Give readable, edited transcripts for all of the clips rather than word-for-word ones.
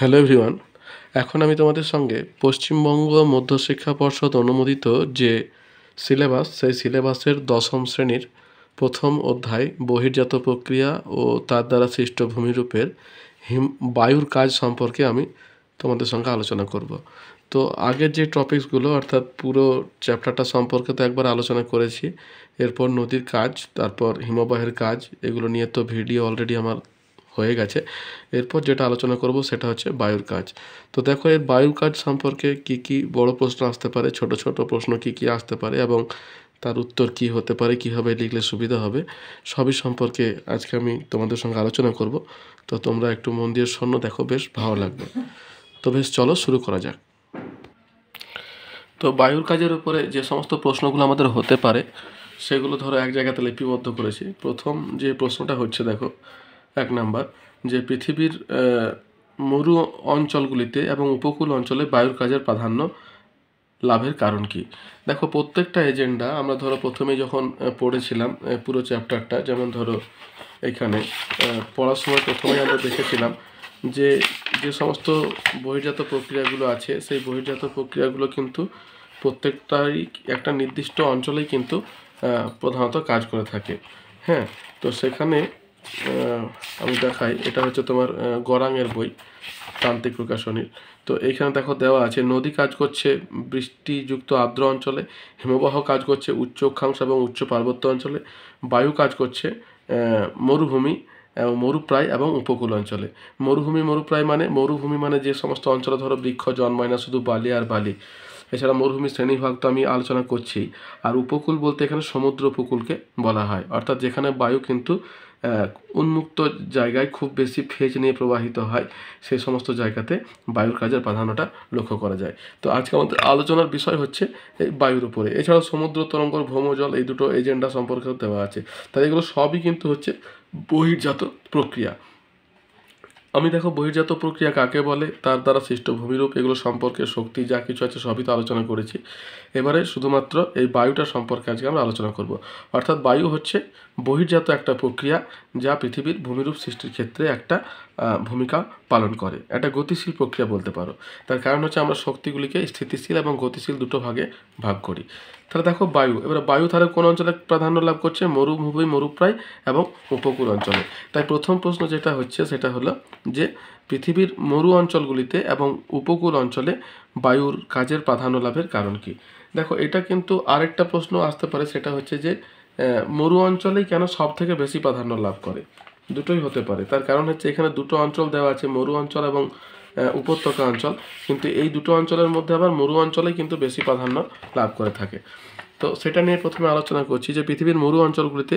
Hello everyone. এখন আমি তোমাদের সঙ্গে পশ্চিমবঙ্গ মধ্যশিক্ষা পর্ষদ অনুমোদিত যে সিলেবাস, সেই সিলেবাসের দশম শ্রেণীর প্রথম অধ্যায় বহির্জাত প্রক্রিয়া ও তার দ্বারা সৃষ্ট ভূমিরূপের বায়ুর কাজ সম্পর্কে আমি তোমাদের সঙ্গে আলোচনা করব। তো আগের যে টপিকসগুলো অর্থাৎ পুরো চ্যাপ্টারটা সম্পর্কে তো একবার আলোচনা করেছি, এরপর নদীর কাজ, তারপর হিমবাহের কাজ, এগুলো নিয়ে তো ভিডিও অলরেডি আমার হয়ে গেছে। এরপর যেটা আলোচনা করব সেটা হচ্ছে বায়ুর কাজ। তো দেখো, এর বায়ুর কাজ সম্পর্কে কি কি বড় প্রশ্ন আসতে পারে, ছোট ছোট প্রশ্ন কি কি আসতে পারে এবং তার উত্তর কি হতে পারে, কীভাবে লিখলে সুবিধা হবে, সবই সম্পর্কে আজকে আমি তোমাদের সঙ্গে আলোচনা করব। তো তোমরা একটু মন দিয়ে শোনো, দেখো বেশ ভালো লাগবে। তো বেশ চলো শুরু করা যাক। তো বায়ুর কাজের উপরে যে সমস্ত প্রশ্নগুলো আমাদের হতে পারে সেগুলো ধরো এক জায়গাতে লিপিবদ্ধ করেছি। প্রথম যে প্রশ্নটা হচ্ছে, দেখো 1 নাম্বার, যে পৃথিবীর মরু অঞ্চলগুলিতে এবং উপকূল অঞ্চলে বায়ুর কাজের প্রাধান্য লাভের কারণ কি। দেখো, প্রত্যেকটা এজেন্ডা আমরা ধরো প্রথমে যখন পড়েছিলাম পুরো চ্যাপ্টারটা, যেমন ধরো এখানে পড়ার সময় প্রথমেই আমরা দেখেছিলাম যে যে সমস্ত বহির্জাত প্রক্রিয়াগুলো আছে, সেই বহির্জাত প্রক্রিয়াগুলো কিন্তু প্রত্যেকটাই একটা নির্দিষ্ট অঞ্চলেই কিন্তু প্রধানত কাজ করে থাকে। হ্যাঁ, তো সেখানে আমি দেখাই, এটা হচ্ছে তোমার গরাঙের বই, তান্ত্রিক প্রকাশনীর। তো এইখানে দেখো দেওয়া আছে, নদী কাজ করছে বৃষ্টিযুক্ত আর্দ্র অঞ্চলে, হিমবাহ কাজ করছে উচ্চ অক্ষাংশ এবং উচ্চ পার্বত্য অঞ্চলে, বায়ু কাজ করছে মরুভূমি এবং মরুপ্রায় এবং উপকূল অঞ্চলে। মরুভূমি মানে যে সমস্ত অঞ্চলে ধরো বৃক্ষ জন্মায় না, শুধু বালি আর বালি। এছাড়া মরুভূমির শ্রেণীভাগ তো আমি আলোচনা করছি। আর উপকূল বলতে এখানে সমুদ্র উপকূলকে বলা হয়, অর্থাৎ যেখানে বায়ু কিন্তু উন্মুক্ত জায়গায় খুব বেশি ফেজ নিয়ে প্রবাহিত হয়, সেই সমস্ত জায়গাতে বায়ুর কাজের প্রাধান্যটা লক্ষ্য করা যায়। তো আজকে আমাদের আলোচনার বিষয় হচ্ছে এই বায়ুর উপরে। এছাড়াও সমুদ্র তরঙ্গ, ভৌমজল, এই দুটো এজেন্ডা সম্পর্কেও দেওয়া আছে। তাই এগুলো সবই কিন্তু হচ্ছে বহির্জাত প্রক্রিয়া। আমি দেখো, বহির্জাত প্রক্রিয়া কাকে বলে, তার দ্বারা সৃষ্ট ভূমিরূপ, এগুলো সম্পর্কে শক্তি যা কিছু আছে সবই তো আলোচনা করেছি। এবারে শুধুমাত্র এই বায়ুটা সম্পর্কে আজকে আমরা আলোচনা করব। অর্থাৎ বায়ু হচ্ছে বহির্জাত একটা প্রক্রিয়া যা পৃথিবীর ভূমিরূপ সৃষ্টির ক্ষেত্রে একটা ভূমিকা পালন করে। একটা গতিশীল প্রক্রিয়া বলতে পারো। তার কারণ হচ্ছে আমরা শক্তিগুলিকে স্থিতিশীল এবং গতিশীল দুটো ভাগে ভাগ করি। তাহলে দেখো বায়ু, এবারে বায়ু তাহলে কোন অঞ্চলে প্রাধান্য লাভ করছে? মরুভূমি, মরুপ্রায় এবং উপকূল অঞ্চলে। তাই প্রথম প্রশ্ন যেটা হচ্ছে সেটা হলো যে পৃথিবীর মরু অঞ্চলগুলিতে এবং উপকূল অঞ্চলে বায়ুর কাজের প্রাধান্য লাভের কারণ কি। দেখো, এটা কিন্তু আরেকটা প্রশ্ন আসতে পারে, সেটা হচ্ছে যে মরু অঞ্চলেই কেন সব থেকে বেশি প্রাধান্য লাভ করে। দুটোই হতে পারে। তার কারণ হচ্ছে এখানে দুটো অঞ্চল দেওয়া আছে, মরু অঞ্চল এবং উপত্যকা অঞ্চল, কিন্তু এই দুটো অঞ্চলের মধ্যে আবার মরু অঞ্চলেই কিন্তু বেশি প্রাধান্য লাভ করে থাকে। তো সেটা নিয়ে প্রথমে আলোচনা করছি যে পৃথিবীর মরু অঞ্চলগুলিতে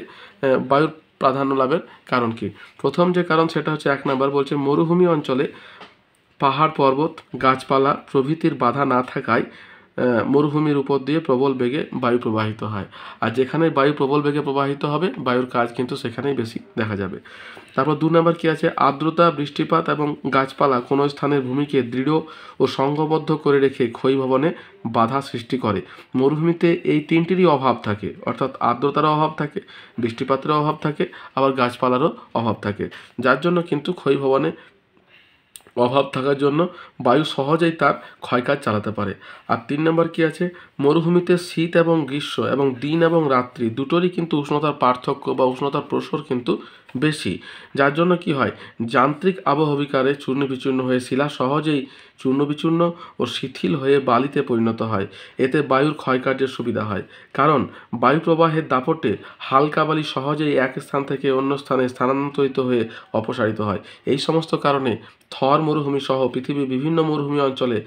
বায়ুর প্রাধান্য লাভের কারণ কি। প্রথম যে কারণ সেটা হচ্ছে 1 নাম্বার, বলছে মরুভূমি অঞ্চলে পাহাড় পর্বত গাছপালা প্রভৃতির বাধা না থাকায় মরুভূমির উপর দিয়ে প্রবল বেগে বায়ু প্রবাহিত হয়। আর যেখানে বায়ু প্রবল বেগে প্রবাহিত হবে, বায়ুর কাজ কিন্তু সেখানেই বেশি দেখা যাবে। তারপর 2 নাম্বার কী আছে, আর্দ্রতা, বৃষ্টিপাত এবং গাছপালা কোনো স্থানের ভূমিকে দৃঢ় ও সংঘবদ্ধ করে রেখে ক্ষয়ভবনে বাধা সৃষ্টি করে। মরুভূমিতে এই তিনটিরই অভাব থাকে, অর্থাৎ আর্দ্রতারও অভাব থাকে, বৃষ্টিপাতেরও অভাব থাকে, আবার গাছপালারও অভাব থাকে, যার জন্য কিন্তু ক্ষয়ভবনে অভাব থাকার জন্য বায়ু সহজেই তার ক্ষয়কাজ চালাতে পারে। আর 3 নম্বর কী আছে, মরুভূমিতে শীত এবং গ্রীষ্ম এবং দিন এবং রাত্রি দুটোরই কিন্তু উষ্ণতার পার্থক্য বা উষ্ণতার প্রসর কিন্তু বেশি, যার জন্য কি হয়, যান্ত্রিক আবহবিকারে চূর্ণ বিচূর্ণ হয়ে শিলা সহজেই চূর্ণ বিচূর্ণ ও শিথিল হয়ে বালিতে পরিণত হয়। এতে বায়ুর ক্ষয়কার্যের সুবিধা হয়, কারণ বায়ু প্রবাহের দাপটে হালকা বালি সহজেই এক স্থান থেকে অন্য স্থানে স্থানান্তরিত হয়ে অপসারিত হয়। এই সমস্ত কারণে থর মরুভূমি সহ পৃথিবীর বিভিন্ন মরুভূমি অঞ্চলে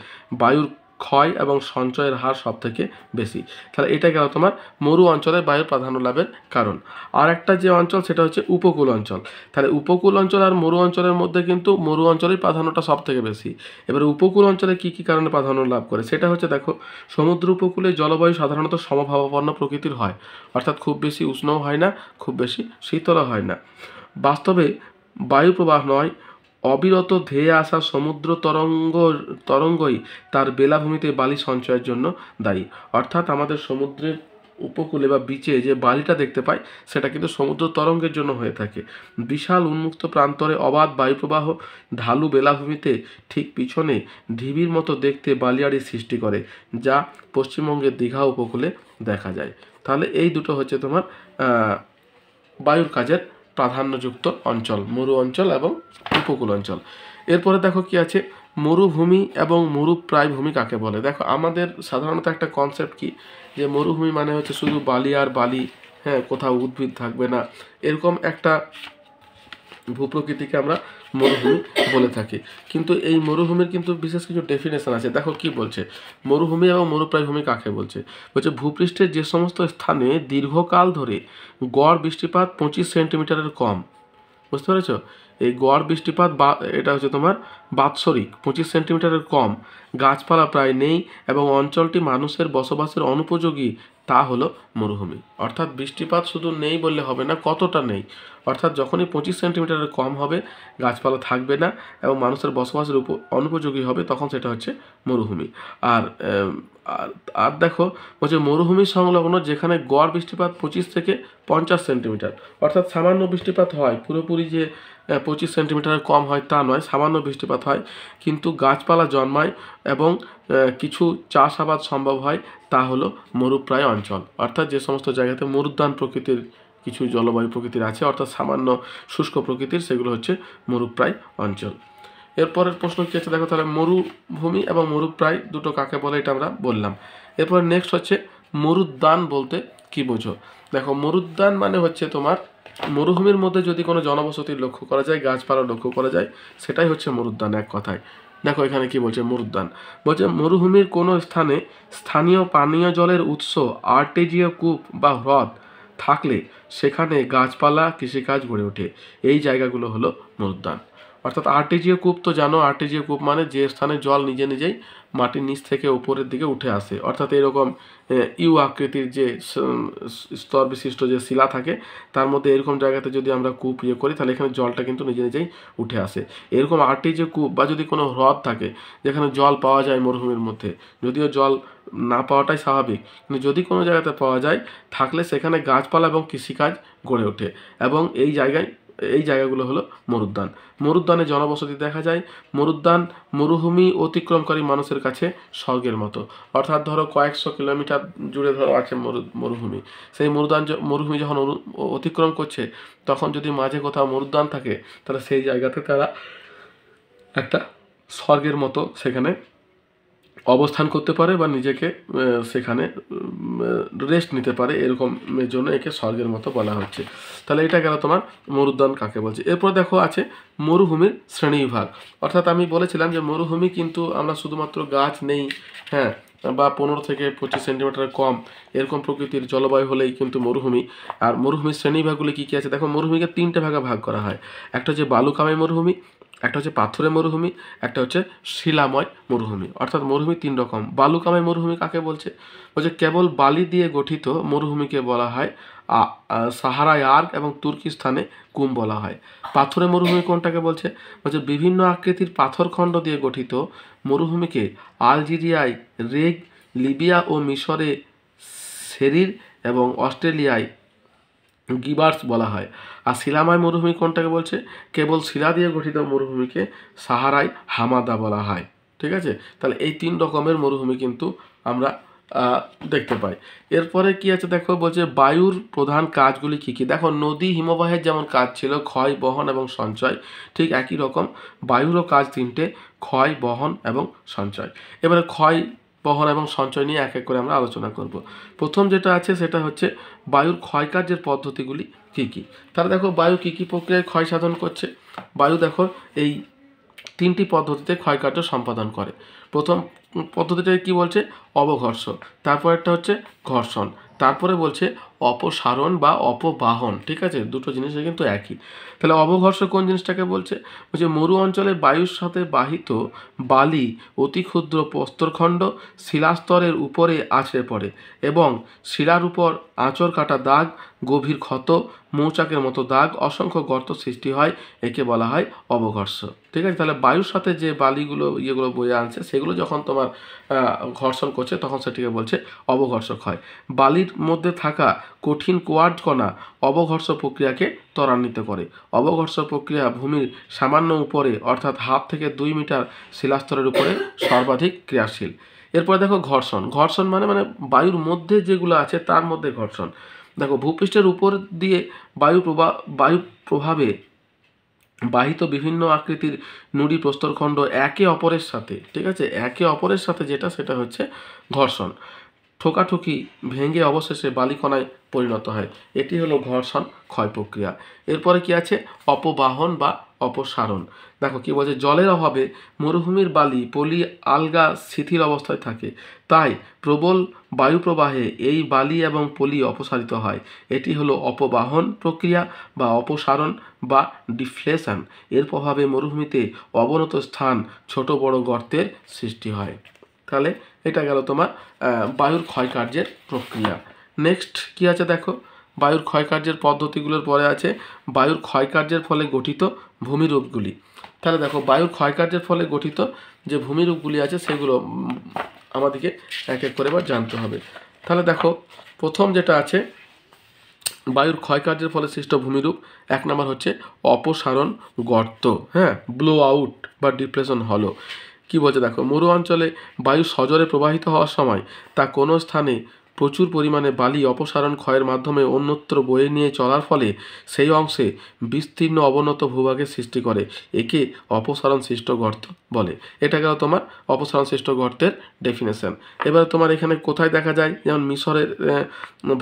বায়ুর ক্ষয় এবং সঞ্চয়ের হার সব থেকে বেশি। তাহলে এটা গেল তোমার মরু অঞ্চলে বায়ুর প্রাধান্য লাভের কারণ। আর একটা যে অঞ্চল সেটা হচ্ছে উপকূল অঞ্চল। তাহলে উপকূল অঞ্চল আর মরু অঞ্চলের মধ্যে কিন্তু মরু অঞ্চলের প্রাধান্যটা সব থেকে বেশি। এবারে উপকূল অঞ্চলে কী কী কারণে প্রাধান্য লাভ করে সেটা হচ্ছে, দেখো, সমুদ্র উপকূলে জলবায়ু সাধারণত সমভাবাপন্ন প্রকৃতির হয়, অর্থাৎ খুব বেশি উষ্ণও হয় না, খুব বেশি শীতলও হয় না। বাস্তবে বায়ু প্রবাহ নয়, অবিরত ধেয়ে আসা সমুদ্র তরঙ্গই তার বেলাভূমিতে বালি সঞ্চয়ের জন্য দায়ী। অর্থাৎ আমাদের সমুদ্রের উপকূলে বা বিচে যে বালিটা দেখতে পাই সেটা কিন্তু সমুদ্র তরঙ্গের জন্য হয়ে থাকে। বিশাল উন্মুক্ত প্রান্তরে অবাধ বায়ুপ্রবাহ ঢালু বেলাভূমিতে ঠিক পিছনে ঢিবির মতো দেখতে বালিয়াড়ি সৃষ্টি করে, যা পশ্চিমবঙ্গের দীঘা উপকূলে দেখা যায়। তাহলে এই দুটো হচ্ছে তোমার বায়ুর কাজের প্রাধান্যযুক্ত অঞ্চল, মরু অঞ্চল এবং উপকূল অঞ্চল। এরপরে দেখো কি আছে, মরুভূমি এবং মরুপ্রায় ভূমি কাকে বলে। দেখো আমাদের সাধারণত একটা কনসেপ্ট কি, যে মরুভূমি মানে হচ্ছে শুধু বালি আর বালি, হ্যাঁ, কোথাও উদ্ভিদ থাকবে না, এরকম একটা ভূপ্রকৃতিকে আমরা মরুভূমি বলে থাকি। কিন্তু এই মরুভূমির কিন্তু বিশেষ কিছু ডেফিনেশন আছে। দেখো কি বলছে, মরুভূমি এবং মরুপ্রায় ভূমি কাকে বলছে। বলছে ভূপৃষ্ঠের যে সমস্ত স্থানে দীর্ঘকাল ধরে গড় বৃষ্টিপাত 25 সেন্টিমিটারের কম, বুঝতে পেরেছ, এই গড় বৃষ্টিপাত বা এটা হচ্ছে তোমার বাৎসরিক 25 সেন্টিমিটারের কম, গাছপালা প্রায় নেই এবং অঞ্চলটি মানুষের বসবাসের অনুপযোগী, তা হলো মরুভূমি। অর্থাৎ বৃষ্টিপাত শুধু নেই বললে হবে না, কতটা নেই, অর্থাৎ যখনই 25 সেন্টিমিটারের কম হবে, গাছপালা থাকবে না এবং মানুষের বসবাসের অনুপযোগী হবে, তখন সেটা হচ্ছে মরুভূমি। আর আর দেখো বলছে মরুভূমি সংলগ্ন যেখানে গড় বৃষ্টিপাত 25 থেকে 50 সেন্টিমিটার, অর্থাৎ সামান্য বৃষ্টিপাত হয়, পুরোপুরি যে 25 সেন্টিমিটারের কম হয় তা নয়, সামান্য বৃষ্টিপাত হয়, কিন্তু গাছপালা জন্মায় এবং কিছু চাষাবাদ সম্ভব হয়, তা হলো মরুপ্রায় অঞ্চল। অর্থাৎ যে সমস্ত জায়গাতে মরুদ্যান প্রকৃতির কিছু জলবায়ু প্রকৃতির আছে, অর্থাৎ সামান্য শুষ্ক প্রকৃতির, সেগুলো হচ্ছে মরুপ্রায় অঞ্চল। এরপরের প্রশ্ন কী আছে দেখো, তাহলে মরুভূমি এবং মরুপ্রায় দুটো কাকে বলে এটা আমরা বললাম। এরপর নেক্সট হচ্ছে মরুদ্যান বলতে কি বোঝো। দেখো মরুদ্যান মানে হচ্ছে তোমার মরুভূমির মধ্যে যদি কোনো জনবসতি লক্ষ্য করা যায়, গাছপালা লক্ষ্য করা যায়, সেটাই হচ্ছে মরুদ্যান এক কথায়। দেখো এখানে কি বলছে, মরুদ্যান বলছে মরুভূমির কোনো স্থানে স্থানীয় পানীয় জলের উৎস, আর্টেজিয় কূপ বা হ্রদ থাকলে সেখানে গাছপালা কৃষিকাজ গড়ে ওঠে, এই জায়গাগুলো হলো মরুদ্যান। অর্থাৎ আর্টেজিয় কূপ তো জানো, আর্টেজিয় কূপ মানে যে স্থানে জল নিজে নিজেই মাটির নিচ থেকে উপরের দিকে উঠে আসে, অর্থাৎ এরকম ইউ আকৃতির যে স্তর বিশিষ্ট যে শিলা থাকে, তার মধ্যে এরকম জায়গাতে যদি আমরা কূপ করি, তাহলে এখানে জলটা কিন্তু নিজে নিজেই উঠে আসে। এরকম আর্টেজিয় কূপ বা যদি কোনো হ্রদ থাকে যেখানে জল পাওয়া যায় মরুভূমির মধ্যে, যদিও জল না পাওয়াটাই স্বাভাবিক, কিন্তু যদি কোনো জায়গাতে পাওয়া যায়, থাকলে সেখানে গাছপালা এবং কৃষিকাজ গড়ে ওঠে, এবং এই জায়গাগুলো হলো মরুদ্যান। মরুদ্যানে জনবসতি দেখা যায়। মরুদ্যান মরুভূমি অতিক্রমকারী মানুষের কাছে স্বর্গের মতো। অর্থাৎ ধরো কয়েকশো কিলোমিটার জুড়ে ধরো আছে মরুভূমি, সেই মরুভূমি যখন অতিক্রম করছে, তখন যদি মাঝে কোথাও মরুদ্যান থাকে, তাহলে সেই জায়গাতে তারা একটা স্বর্গের মতো সেখানে অবস্থান করতে পারে বা নিজেকে সেখানে রেস্ট নিতে পারে, এরকমের জন্য একে স্বর্গের মতো বলা হচ্ছে। তাহলে এটা গেল তোমার মরুদ্যান কাকে বলছে। এরপর দেখো আছে মরুভূমির শ্রেণীবিভাগ। অর্থাৎ আমি বলেছিলাম যে মরুভূমি কিন্তু আমরা শুধুমাত্র গাছ নেই, হ্যাঁ, বা 15 থেকে 25 সেন্টিমিটার কম এরকম প্রকৃতির জলবায়ু হলেই কিন্তু মরুভূমি। আর মরুভূমির শ্রেণীবিভাগগুলি কী কী আছে দেখো, মরুভূমিকে 3টে ভাগে ভাগ করা হয়। একটা হচ্ছে বালুকাময় মরুভূমি, একটা হচ্ছে পাথুরে মরুভূমি, একটা হচ্ছে শিলাময় মরুভূমি। অর্থাৎ মরুভূমি 3 রকম। বালুকাময় মরুভূমি কাকে বলছে, বলছে কেবল বালি দিয়ে গঠিত মরুভূমিকে বলা হয় সাহারায় আর্ক এবং তুর্কিস্তানে কুম বলা হয়। পাথুরে মরুভূমি কোনটাকে বলছে, বলছে বিভিন্ন আকৃতির পাথরখণ্ড দিয়ে গঠিত মরুভূমিকে আলজেরিয়ায় রেগ, লিবিয়া ও মিশরে সেরির এবং অস্ট্রেলিয়ায় গিবার্স বলা হয়। আর শিলাময় মরুভূমি কোনটাকে বলছে, কেবল শিলা দিয়ে গঠিত মরুভূমিকে সাহারায় হামাদা বলা হয়। ঠিক আছে, তাহলে এই 3 রকমের মরুভূমি কিন্তু আমরা দেখতে পাই। এরপরে কি আছে দেখো, বলছে বায়ুর প্রধান কাজগুলি কী কী। দেখো নদী হিমবাহের যেমন কাজ ছিল ক্ষয়, বহন এবং সঞ্চয়, ঠিক একই রকম বায়ুরও কাজ 3টে, ক্ষয়, বহন এবং সঞ্চয়। এবারে ক্ষয়, বহন এবং সঞ্চয় নিয়ে এক এক করে আমরা আলোচনা করব। প্রথম যেটা আছে সেটা হচ্ছে বায়ুর ক্ষয়কার্যের পদ্ধতিগুলি কী কী। তাহলে দেখো বায়ু কী কী প্রক্রিয়ায় ক্ষয় সাধন করছে। বায়ু দেখো এই 3টি পদ্ধতিতে ক্ষয়কার্য সম্পাদন করে। প্রথম পদ্ধতিটা কি বলছে, অবঘর্ষ, তারপর একটা হচ্ছে ঘর্ষণ, তারপরে বলছে অপসারণ বা অপবাহন, ঠিক আছে, দুটো জিনিসই কিন্তু একই। তাহলে অবঘর্ষ কোন জিনিসটাকে বলছে? বলছে মরু অঞ্চলে বায়ুর সাথে বাহিত বালি অতি ক্ষুদ্র প্রস্তরখণ্ড শিলাস্তরের উপরে আছড়ে পড়ে এবং শিলার উপর আঁচড় কাটা দাগ, গভীর ক্ষত, মৌচাকের মতো দাগ, অসংখ্য গর্ত সৃষ্টি হয়, একে বলা হয় অবঘর্ষ। ঠিক আছে, তাহলে বায়ুর সাথে যে বালিগুলো ইয়েগুলো বয়ে আনছে সেগুলো যখন তোমার ঘর্ষণ করছে তখন সেটিকে বলছে অবঘর্ষক হয়। বালির মধ্যে থাকা কঠিন কোয়ার্জ কণা অবঘর্ষ প্রক্রিয়াকে ত্বরান্বিত করে। অবঘর্ষ প্রক্রিয়া ভূমির সামান্য উপরে অর্থাৎ 1.5 থেকে 2 মিটার শিলাস্তরের উপরে সর্বাধিক ক্রিয়াশীল। এরপরে দেখো ঘর্ষণ। ঘর্ষণ মানে বায়ুর মধ্যে যেগুলো আছে তার মধ্যে ঘর্ষণ। দেখো ভূপৃষ্ঠের উপর দিয়ে বায়ু প্রভাবে বাহিত বিভিন্ন আকৃতির নুড়ি প্রস্তরখণ্ড একে অপরের সাথে, ঠিক আছে, একে অপরের সাথে সেটা হচ্ছে ঘর্ষণ। ঠোকাঠুকি ভেঙে অবশেষে বালিকণায় পরিণত হয়, এটি হলো ঘর্ষণ ক্ষয় প্রক্রিয়া। এরপরে কি আছে? অপবাহন বা অপসারণ। দেখো কি বলছে, জলের অভাবে মরুভূমির বালি পলি আলগা শিথিল অবস্থায় থাকে, তাই প্রবল বায়ু প্রবাহে এই বালি এবং পলি অপসারিত হয়, এটি হলো অপবাহন প্রক্রিয়া বা অপসারণ বা ডিফ্লেশন। এর প্রভাবে মরুভূমিতে অবনত স্থান ছোট বড় গর্তের সৃষ্টি হয়। তাহলে এটা গেল তোমার বায়ুর ক্ষয়কার্যের প্রক্রিয়া। নেক্সট কি আছে দেখো, বায়ুর ক্ষয়কার্যের পদ্ধতিগুলোর পরে আছে বায়ুর ক্ষয়কার্যের ফলে গঠিত ভূমিরূপগুলি। তাহলে দেখো বায়ুর ক্ষয়কার্যের ফলে গঠিত যে ভূমিরূপগুলি আছে সেগুলো আমাদেরকে এক এক করে এবার জানতে হবে। তাহলে দেখো প্রথম যেটা আছে বায়ুর ক্ষয়কার্যের ফলে সৃষ্ট ভূমিরূপ, 1 নম্বর হচ্ছে অপসারণ গর্ত, হ্যাঁ, ব্লো আউট বা ডিপ্রেশন হলো। কি বলছে দেখো, মরু অঞ্চলে বায়ু সজোরে প্রবাহিত হওয়ার সময় তা কোনো স্থানে প্রচুর পরিমাণে বালি অপসারণ ক্ষয়ের মাধ্যমে অন্যত্র বয়ে নিয়ে চলার ফলে সেই অংশে বিস্তীর্ণ অবনত ভূভাগের সৃষ্টি করে, একে অপসারণ সৃষ্ট গর্ত বলে। এটা গেল তোমার অপসারণ সৃষ্ট গর্তের ডেফিনেশন। এবার তোমার এখানে কোথায় দেখা যায়, যেমন মিশরের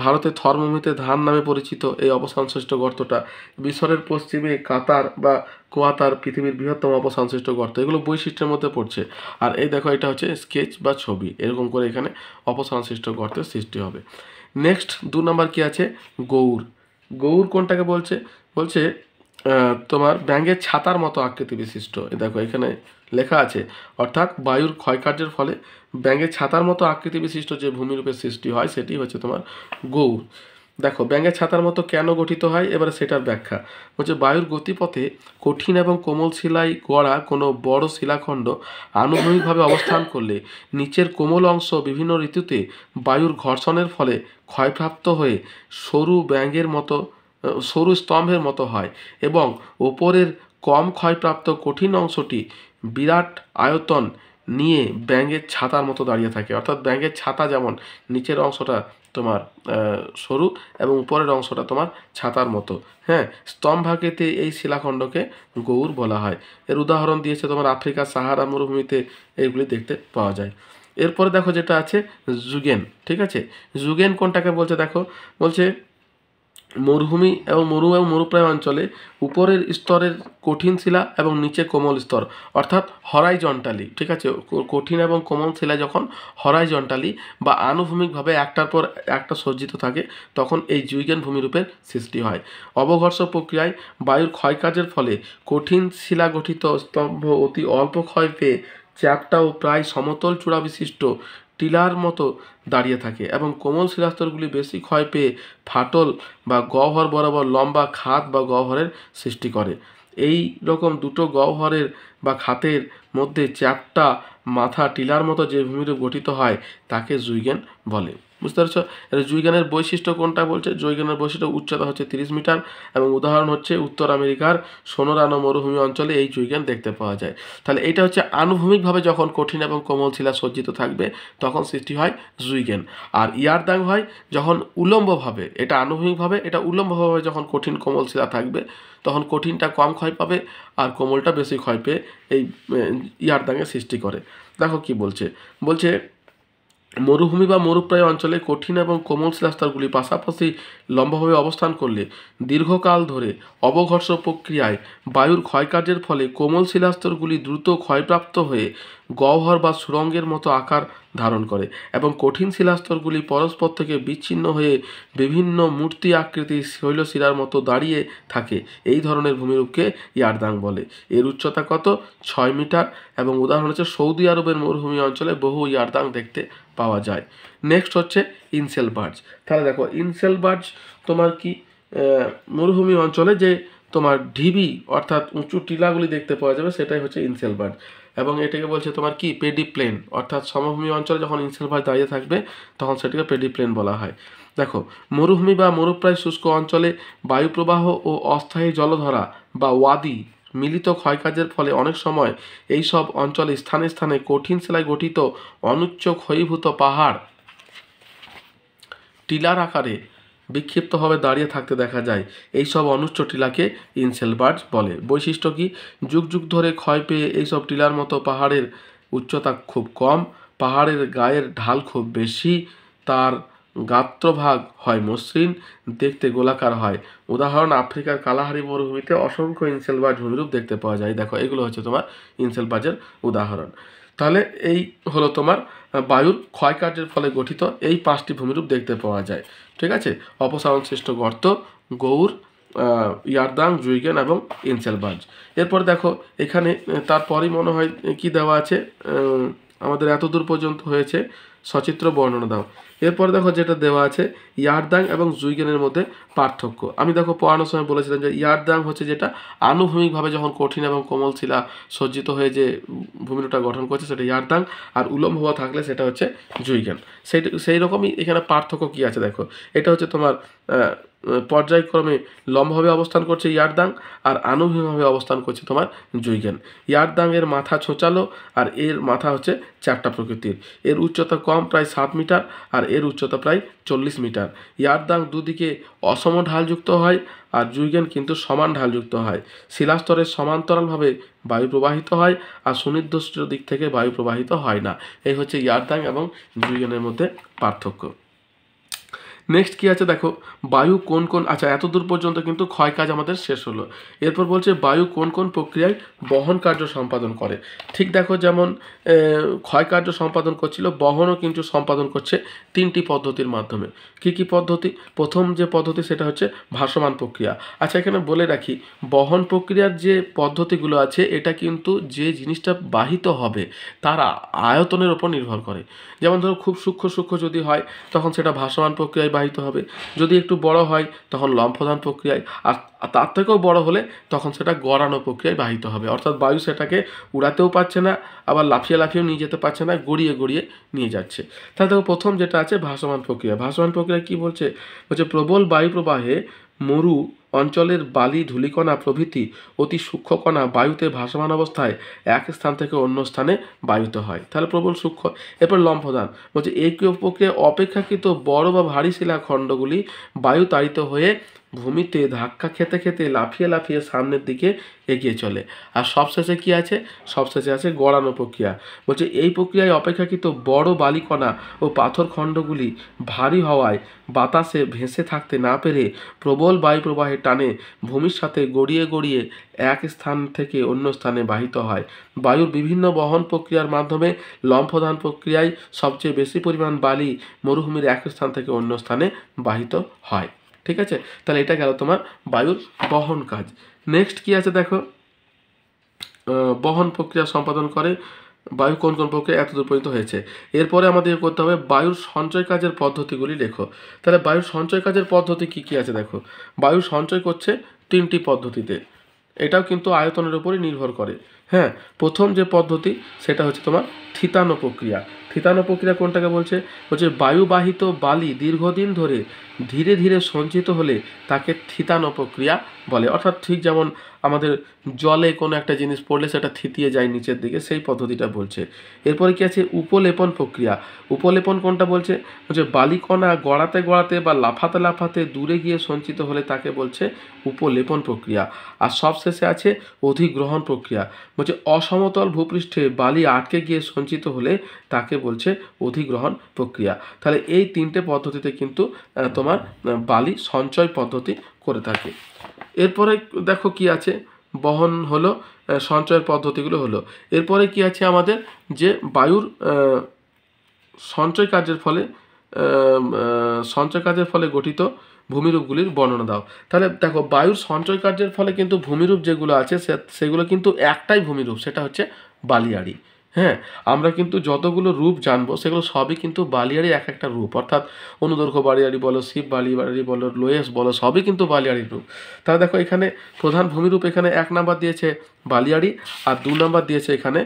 ভারতের থরমভূমিতে ধান নামে পরিচিত এই অপসারণ সৃষ্ট গর্তটা, মিশরের পশ্চিমে কাতার বা কোয়াতার পৃথিবীর বৃহত্তম অপসংশ্লিষ্ট গর্ত, এগুলো বৈশিষ্ট্যের মধ্যে পড়ছে। আর এই দেখো এটা হচ্ছে স্কেচ বা ছবি, এরকম করে এখানে অপসংশ্লিষ্ট গর্তের সৃষ্টি হবে। নেক্সট 2 নম্বর কি আছে, গৌর। গৌর কোনটাকে বলছে? বলছে তোমার ব্যাঙের ছাতার মতো আকৃতি বিশিষ্ট, দেখো এখানে লেখা আছে, অর্থাৎ বায়ুর ক্ষয়কার্যের ফলে ব্যাঙের ছাতার মতো আকৃতি বিশিষ্ট যে ভূমিরূপের সৃষ্টি হয় সেটি হচ্ছে তোমার গৌর। দেখো ব্যাঙের ছাতার মতো কেন গঠিত হয়, এবারে সেটার ব্যাখ্যা হচ্ছে বায়ুর গতিপথে কঠিন এবং কোমল শিলায় গড়া কোনো বড় শিলাখণ্ড আনুভূমিকভাবে অবস্থান করলে নিচের কোমল অংশ বিভিন্ন ঋতুতে বায়ুর ঘর্ষণের ফলে ক্ষয়প্রাপ্ত হয়ে সরু স্তম্ভের মতো হয় এবং ওপরের কম ক্ষয়প্রাপ্ত কঠিন অংশটি বিরাট আয়তন নিয়ে ব্যাঙের ছাতার মতো দাঁড়িয়ে থাকে। অর্থাৎ ব্যাঙের ছাতা যেমন নিচের অংশটা তোমার সরু এবং উপরের অংশটা তোমার ছাতার মতো, হ্যাঁ, স্তম্ভাকৃতি এই শিলাখণ্ডকে গৌর বলা হয়। এর উদাহরণ দিয়েছে তোমার আফ্রিকার সাহারা মরুভূমিতে এইগুলি দেখতে পাওয়া যায়। এরপরে দেখো যেটা আছে জুগেন, ঠিক আছে, জুগেন কোনটাকে বলছে দেখো, বলছে মরুভূমি এবং মরুপ্রায় অঞ্চলে উপরের স্তরের কঠিন শিলা এবং নিচে কোমল স্তর, অর্থাৎ হরাইজন্টালি, ঠিক আছে, কঠিন এবং কোমল শিলা যখন হরাইজন্টালি বা আনুভূমিকভাবে একটার পর একটা সজ্জিত থাকে তখন এই জুইগেন ভূমিরূপের সৃষ্টি হয়। অবঘর্ষ প্রক্রিয়ায় বায়ুর ক্ষয়কার্যের ফলে কঠিন শিলা গঠিত স্তম্ভ অতি অল্প ক্ষয় পেয়ে চ্যাপ্টা ও প্রায় সমতল চূড়া বিশিষ্ট টিলার মতো দাঁড়িয়ে থাকে এবং কোমল শিলাস্তরগুলি বেশি ক্ষয় পেয়ে ফাটল বা গহ্বর বরাবর লম্বা খাত বা গহ্বরের সৃষ্টি করে। এই রকম দুটো গহ্বরের বা খাতের মধ্যে চ্যাপ্টা মাথা টিলার মতো যে ভূমিরূপ গঠিত হয় তাকে জুইগেন বলে। বুঝতে পারছো? জুইগেনের বৈশিষ্ট্য কোনটা বলছে? জুইগেনের বৈশিষ্ট্য উচ্চতা হচ্ছে 30 মিটার এবং উদাহরণ হচ্ছে উত্তর আমেরিকার সোনোরানো মরুভূমি অঞ্চলে এই জুইগেন দেখতে পাওয়া যায়। তাহলে এটা হচ্ছে আনুভূমিকভাবে যখন কঠিন এবং কোমল শিলা সজ্জিত থাকবে তখন সৃষ্টি হয় জুইগেন। আর ইয়ারদাং হয় যখন উলম্বভাবে, এটা আনুভূমিকভাবে, এটা উলম্বভাবে যখন কঠিন কোমল শিলা থাকবে তখন কঠিনটা কম ক্ষয় পাবে আর কোমলটা বেশি ক্ষয় পেয়ে এই ইয়ারদাংয়ের সৃষ্টি করে। দেখো কি বলছে, বলছে মরুভূমি বা মরুপ্রায় অঞ্চলে কঠিন এবং কোমল শিলাস্তরগুলি পাশাপাশি লম্বভাবে অবস্থান করলে দীর্ঘকাল ধরে অবঘর্ষ প্রক্রিয়ায় বায়ুর ক্ষয়কার্যের ফলে কোমল শিলাস্তরগুলি দ্রুত ক্ষয়প্রাপ্ত হয়ে গহ্বর বা সুড়ঙ্গের মতো আকার ধারণ করে এবং কঠিন শিলাস্তরগুলি পরস্পর থেকে বিচ্ছিন্ন হয়ে বিভিন্ন মূর্তি আকৃতি শৈলশিলার মতো দাঁড়িয়ে থাকে। এই ধরনের ভূমিরূপকে ইয়ারদাং বলে। এর উচ্চতা কত? 6 মিটার। এবং উদাহরণ হচ্ছে সৌদি আরবের মরুভূমি অঞ্চলে বহু ইয়ারদাং দেখতে পাওয়া যায়। নেক্সট হচ্ছে ইনসেলবার্জ। তাহলে দেখো ইনসেলবার্জ তোমার কি মরুভূমি অঞ্চলে যে তোমার ঢিবি অর্থাৎ উঁচু টিলাগুলি দেখতে পাওয়া যাবে সেটাই হচ্ছে ইনসেলবার্জ। এবং এটাকে বলছে তোমার কি পেডিপ্লেন, অর্থাৎ সমভূমি অঞ্চলে যখন ইনসেলবার্জ দাঁড়িয়ে থাকবে তখন সেটাকে পেডিপ্লেন বলা হয়। দেখো মরুভূমি বা মরুপ্রায় শুষ্ক অঞ্চলে বায়ুপ্রবাহ ও অস্থায়ী জলধারা বা ওয়াদি মিলিত ক্ষয়কাজের ফলে অনেক সময় এই সব অঞ্চলে স্থানে স্থানে কঠিন শিলায় গঠিত অনুচ্চ ক্ষয়ীভূত পাহাড় টিলার আকারে বিক্ষিপ্তভাবে দাঁড়িয়ে থাকতে দেখা যায়। এই সব অনুচ্চ টিলাকে ইনসেলবার্জ বলে। বৈশিষ্ট্য কি? যুগ যুগ ধরে ক্ষয় পেয়ে এইসব টিলার মতো পাহাড়ের উচ্চতা খুব কম, পাহাড়ের গায়ের ঢাল খুব বেশি, তার গাত্রভাগ হয় মসৃণ, দেখতে গোলাকার হয়। উদাহরণ আফ্রিকার কালাহারি মরুভূমিতে অসংখ্য ইনসেলবার্জ ভূমিরূপ দেখতে পাওয়া যায়। দেখো এগুলো হচ্ছে তোমার ইনসেলবার্জের উদাহরণ। তাহলে এই হলো তোমার বায়ুর ক্ষয়কার্যের ফলে গঠিত এই 5টি ভূমিরূপ দেখতে পাওয়া যায়। ঠিক আছে, অপসারণ সৃষ্ট গর্ত, গৌর, ইয়ারদাং, জুইগেন এবং ইনসেলবার্জ। এরপর দেখো এখানে তারপরই মনে হয় কি দেওয়া আছে, আমাদের এত দূর পর্যন্ত হয়েছে, সচিত্র বর্ণনা দাও। এরপর দেখো যেটা দেওয়া আছে ইয়ারদাং এবং জুইগেনের মধ্যে পার্থক্য। আমি দেখো পড়ানোর সময় বলেছিলাম যে ইয়ারদাং হচ্ছে যেটা আনুভূমিকভাবে যখন কঠিন এবং কোমল শিলা সজ্জিত হয়ে যে ভূমিরূপটা গঠন করছে সেটা ইয়ারদাং, আর উলম্ব থাকলে সেটা হচ্ছে জুইগেন। সেই রকমই এখানে পার্থক্য কি আছে দেখো, এটা হচ্ছে তোমার পর্যায়ক্রমে লম্বভাবে অবস্থান করছে ইয়ারদাং, আর আনুভূমিকভাবে অবস্থান করছে তোমার জুইগেন। ইয়ারদাং এর মাথা ছোচালো আর এর মাথা হচ্ছে চ্যাপ্টা প্রকৃতির। এর উচ্চতা কম, প্রায় 7 মিটার, আর এর উচ্চতা প্রায় 40 মিটার। ইয়ারদাং দুদিকে অসম ঢালযুক্ত হয় আর জুইগেন কিন্তু সমান ঢালযুক্ত হয়। শিলাস্তরের সমান্তরালভাবে বায়ু প্রবাহিত হয় আর সুনির্দিষ্ট দিক থেকে বায়ু প্রবাহিত হয় না। এই হচ্ছে ইয়ারদাং এবং জুইগেনের মধ্যে পার্থক্য। নেক্সট কি আছে দেখো, বায়ু কোন কোন, আচ্ছা এত দূর পর্যন্ত কিন্তু ক্ষয় কাজ আমাদের শেষ হলো। এরপর বলছে বায়ু কোন কোন প্রক্রিয়ায় বহন কার্য সম্পাদন করে। ঠিক দেখো যেমন ক্ষয় কার্য সম্পাদন করছিল, বহনও কিন্তু সম্পাদন করছে 3টি পদ্ধতির মাধ্যমে। কি কি পদ্ধতি? প্রথম যে পদ্ধতি সেটা হচ্ছে ভাসমান প্রক্রিয়া। আচ্ছা এখানে বলে রাখি, বহন প্রক্রিয়ার যে পদ্ধতিগুলো আছে এটা কিন্তু যে জিনিসটা বাহিত হবে তার আয়তনের ওপর নির্ভর করে। যেমন ধরো খুব সূক্ষ্ম যদি হয় তখন সেটা ভাসমান প্রক্রিয়ায় বাহিত হবে, যদি একটু বড় হয় তখন লম্ফদান প্রক্রিয়ায়, আর তার থেকেও বড় হলে তখন সেটা গড়ানো প্রক্রিয়ায় বাহিত হবে। অর্থাৎ বায়ু সেটাকে উড়াতেও পারছে না, আবার লাফিয়েও নিয়ে যেতে পারছে না, গড়িয়ে নিয়ে যাচ্ছে। তাহলে দেখো প্রথম যেটা আছে ভাসমান প্রক্রিয়া। ভাসমান প্রক্রিয়া কি বলছে? প্রবল বায়ু প্রবাহে মরু অঞ্চলের বালি, ধূলিকণা প্রভৃতি অতি সূক্ষ্ম কণা বায়ুতে ভাসমান অবস্থায় এক স্থান থেকে অন্য স্থানে বায়ুত হয়। তাহলে প্রবল সূক্ষ্ম। এরপর লম্ফদান বলছে এই প্রক্রিয়া অপেক্ষাকৃত বড় বা ভারী শিলাখণ্ডগুলি বায়ু তাড়িত হয়ে ভূমিতে ধাক্কা খেতে খেতে লাফিয়ে সামনের দিকে এগিয়ে চলে। আর সবশেষে কি আছে? সবশেষে আছে গড়ানো প্রক্রিয়া। বলছে এই প্রক্রিয়ায় অপেক্ষাকৃত বড় বালিকণা ও পাথর খণ্ডগুলি ভারী হওয়ায় বাতাসে ভেসে থাকতে না পেরে প্রবল বায়ু প্রবাহের টানে ভূমির সাথে গড়িয়ে এক স্থান থেকে অন্য স্থানে বাহিত হয়। বায়ুর বিভিন্ন বহন প্রক্রিয়ার মাধ্যমে লম্ফদান প্রক্রিয়ায় সবচেয়ে বেশি পরিমাণ বালি মরুভূমির এক স্থান থেকে অন্য স্থানে বাহিত হয়। ঠিক আছে, তাহলে এটা গেল তোমার বায়ুর বহন কাজ। নেক্সট কি আছে দেখো, বহন প্রক্রিয়া সম্পাদন করে বায়ু কোন কোন প্রক্রিয়া এতদূর পর্যন্ত হয়েছে। এরপরে আমাদের করতে হবে বায়ুর সঞ্চয় কাজের পদ্ধতিগুলি লেখো। তাহলে বায়ুর সঞ্চয় কাজের পদ্ধতি কি কি আছে দেখো, বায়ু সঞ্চয় করছে 3টি পদ্ধতিতে, এটাও কিন্তু আয়তনের উপরই নির্ভর করে। হ্যাঁ, প্রথম যে পদ্ধতি সেটা হচ্ছে তোমার থিতানো প্রক্রিয়া। থিতানো প্রক্রিয়া কোনটাকে বলছে? বায়ুবাহিত বালি দীর্ঘদিন ধরে ধীরে ধীরে সঞ্চিত হলে তাকে থিতানো প্রক্রিয়া বলে। অর্থাৎ ঠিক যেমন আমাদের জলে কোনো একটা জিনিস পড়লে সেটা থিতিয়ে যায় নিচের দিকে, সেই পদ্ধতিটা বলছে। এরপরে কি আছে উপলেপন প্রক্রিয়া। উপলেপন কোনটা বলছে? বালিকণা গড়াতে বা লাফাতে দূরে গিয়ে সঞ্চিত হলে তাকে বলছে উপলেপন প্রক্রিয়া। আর সবশেষে আছে অধিগ্রহণ প্রক্রিয়া। অসমতল ভূপৃষ্ঠে বালি আটকে গিয়ে সঞ্চিত হলে তাকে বলছে অধিগ্রহণ প্রক্রিয়া। তাহলে এই 3টে পদ্ধতিতে কিন্তু তোমার বালি সঞ্চয় পদ্ধতি করে থাকে। এরপরে দেখো কি আছে, বহন হলো, সঞ্চয়ের পদ্ধতিগুলো হলো। এরপরে কি আছে আমাদের, যে বায়ুর সঞ্চয় কার্যের ফলে গঠিত ভূমিরূপগুলির বর্ণনা দাও। তাহলে দেখো, বায়ুর সঞ্চয় কার্যের ফলে কিন্তু ভূমিরূপ যেগুলো আছে সেগুলো কিন্তু একটাই ভূমিরূপ, সেটা হচ্ছে বালিয়াড়ি। হ্যাঁ, আমরা কিন্তু যতগুলো রূপ জানবো সেগুলো সবই কিন্তু বালিয়াড়ি এক একটা রূপ, অর্থাৎ অনুদৈর্ঘ্য বালিয়াড়ি বলো, শিব বালিয়াড়ি বলো, লোয়েস বলো, সবই কিন্তু বালিয়াড়ির রূপ। তাহলে দেখো, এখানে প্রধান ভূমিরূপ এখানে 1 নাম্বার দিয়েছে বালিয়াড়ি, আর 2 নাম্বার দিয়েছে এখানে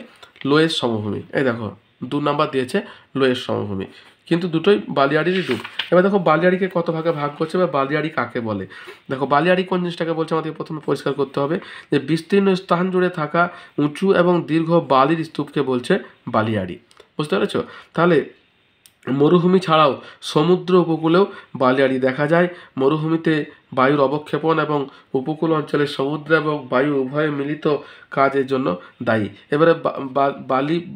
লোয়েস সমভূমি। এই দেখো, 2 নাম্বার দিয়েছে লোয়েস সমভূমি, কিন্তু দুটোই বালিয়াড়িরই রূপ। এবার দেখো, বালিয়াড়িকে কত ভাগে ভাগ করছে বা বালিয়াড়ি কাকে বলে। দেখো, বালিয়াড়ি কোন জিনিসটাকে বলছে আমাদের প্রথমে পরিষ্কার করতে হবে, যে বিস্তীর্ণ স্থান জুড়ে থাকা উঁচু এবং দীর্ঘ বালির স্তূপকে বলছে বালিয়াড়ি। বুঝতে পেরেছো? তাহলে মরুভূমি ছাড়াও সমুদ্র উপকূলেও বালিয়াড়ি দেখা যায়। মরুভূমিতে বায়ুর অবক্ষেপণ এবং উপকূল অঞ্চলে সমুদ্র এবং বায়ু উভয় মিলিত কাজের জন্য দায়ী। এবারে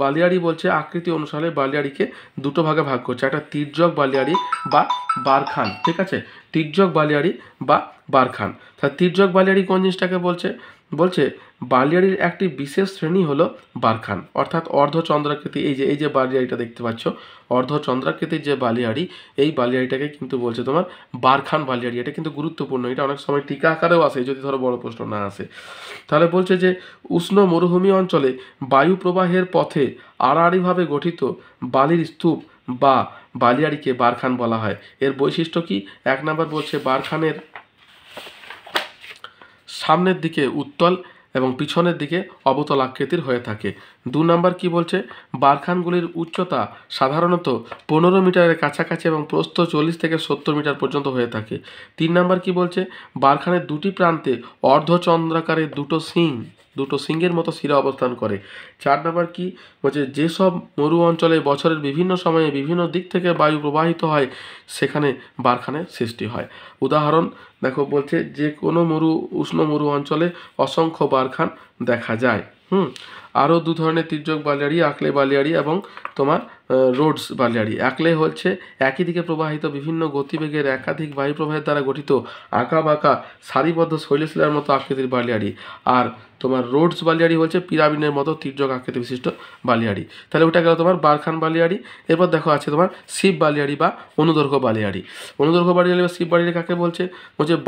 বালিয়াড়ি বলছে আকৃতি অনুসারে বালিয়াড়িকে দুটো ভাগে ভাগ করছে, একটা তির্যক বালিয়াড়ি বা বারখান। ঠিক আছে, তির্যক বালিয়াড়ি বা বারখান। তাহলে তির্যক বালিয়াড়ি কোন জিনিসটাকে বলছে, বালিয়াড়ির একটি বিশেষ শ্রেণী হলো বারখান, অর্থাৎ অর্ধচন্দ্রাকৃতি। এই যে বালিয়াড়িটা দেখতে পাচ্ছ, অর্ধচন্দ্রাকৃতির যে বালিয়াড়ি, এই বালিয়াড়িটাকে কিন্তু বলছে তোমার বারখান বালিয়াড়ি। এটা কিন্তু গুরুত্বপূর্ণ, এটা অনেক সময় টিকা আকারেও আসে যদি ধরো বড় প্রশ্ন না আসে। তাহলে বলছে যে উষ্ণ মরুভূমি অঞ্চলে বায়ু প্রবাহের পথে আড়াআড়িভাবে গঠিত বালির স্তূপ বা বালিয়াড়িকে বারখান বলা হয়। এর বৈশিষ্ট্য কি? 1 নাম্বার বলছে বারখানের সামনের দিকে উত্তল এবং পিছনের দিকে অবতল আকৃতির হয়ে থাকে। 2 নাম্বার কি বলছে, বারখানগুলির উচ্চতা সাধারণত 15 মিটারের কাছাকাছি এবং প্রস্থ 40 থেকে 70 মিটার পর্যন্ত হয়ে থাকে। 3 নাম্বার কি বলছে, বারখানের দুটি প্রান্তে অর্ধচন্দ্রাকারের দুটো সিংহের মতো শিরা অবস্থান করে। 4 নাম্বার কি বলছে, যেসব মরু অঞ্চলে বছরের বিভিন্ন সময়ে বিভিন্ন দিক থেকে বায়ু প্রবাহিত হয় সেখানে বারখানের সৃষ্টি হয়। উদাহরণ দেখো, বলছে যে কোনো উষ্ণ মরু অঞ্চলে অসংখ্য বারখান দেখা যায়। আরও 2 ধরনের তির্যক বালিয়াড়ি, আকলে বালিয়াড়ি এবং তোমার রোডস বালিয়াড়ি। আকলে হচ্ছে একই দিকে প্রবাহিত বিভিন্ন গতিবেগের একাধিক বায়ু প্রবাহের দ্বারা গঠিত আঁকা বাঁকা সারিবদ্ধ শৈলশিলার মতো আকৃতির বালিয়াড়ি। আর তোমার রোডস বালিয়াড়ি হচ্ছে পিরামিডের মতো তির্যক আকৃতি বিশিষ্ট বালিয়াড়ি। তাহলে ওটা গেল তোমার বারখান বালিয়াড়ি। এরপর দেখো আছে তোমার শিব বালিয়াড়ি বা অনুদৈর্ঘ্য বালিয়াড়ি। অনুদৈর্ঘ্য বালিয়াড়ি বা শিব বালিয়াড়ি কাকে বলছে,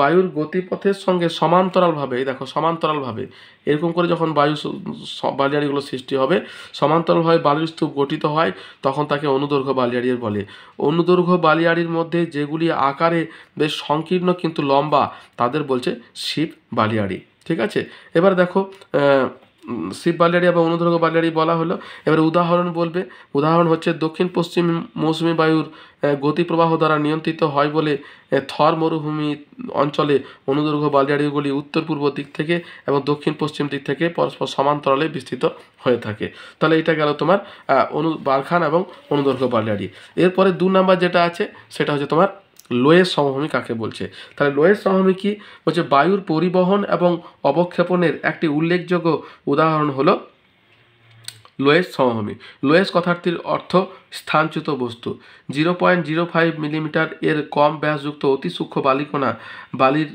বায়ুর গতিপথের সঙ্গে সমান্তরালভাবে, এই দেখো সমান্তরালভাবে এরকম করে যখন বালিয়াড়িগুলো সৃষ্টি হবে, সমান্তরালভাবে বালির স্তূপ গঠিত হয়, তখন তাকে অনুদৈর্ঘ্য বালিয়াড়ি বলে। অনুদৈর্ঘ্য বালিয়াড়ির মধ্যে যেগুলি আকারে বেশ সংকীর্ণ কিন্তু লম্বা, তাদের বলছে শিব বালিয়াড়ি। ঠিক আছে, এবার দেখো শিব বালিয়াড়ি এবং অনুদৈর্ঘ্য বালিয়াড়ি বলা হলো। এবারে উদাহরণ বলবে। উদাহরণ হচ্ছে দক্ষিণ পশ্চিম মৌসুমী বায়ুর গতিপ্রবাহ দ্বারা নিয়ন্ত্রিত হয় বলে থর মরুভূমি অঞ্চলে অনুদৈর্ঘ্য বালিয়াড়িগুলি উত্তর পূর্ব দিক থেকে এবং দক্ষিণ পশ্চিম দিক থেকে পরস্পর সমান্তরালে বিস্তৃত হয়ে থাকে। তাহলে এটা গেল তোমার বারখান এবং অনুদৈর্ঘ্য বালিয়াড়ি। এরপরে 2 নাম্বার যেটা আছে সেটা হচ্ছে তোমার লোয়েস সমভূমি কাকে বলছে। তাহলে লোয়েস সমভূমি কি বলছে, বায়ুর পরিবহন এবং অবক্ষেপণের একটি উল্লেখযোগ্য উদাহরণ হলো লোয়েস সমভূমি। লোয়েস কথাটির অর্থ স্থানচ্যুত বস্তু। 0.05 মিলিমিটার এর কম ব্যাসযুক্ত অতি সূক্ষ্ম বালির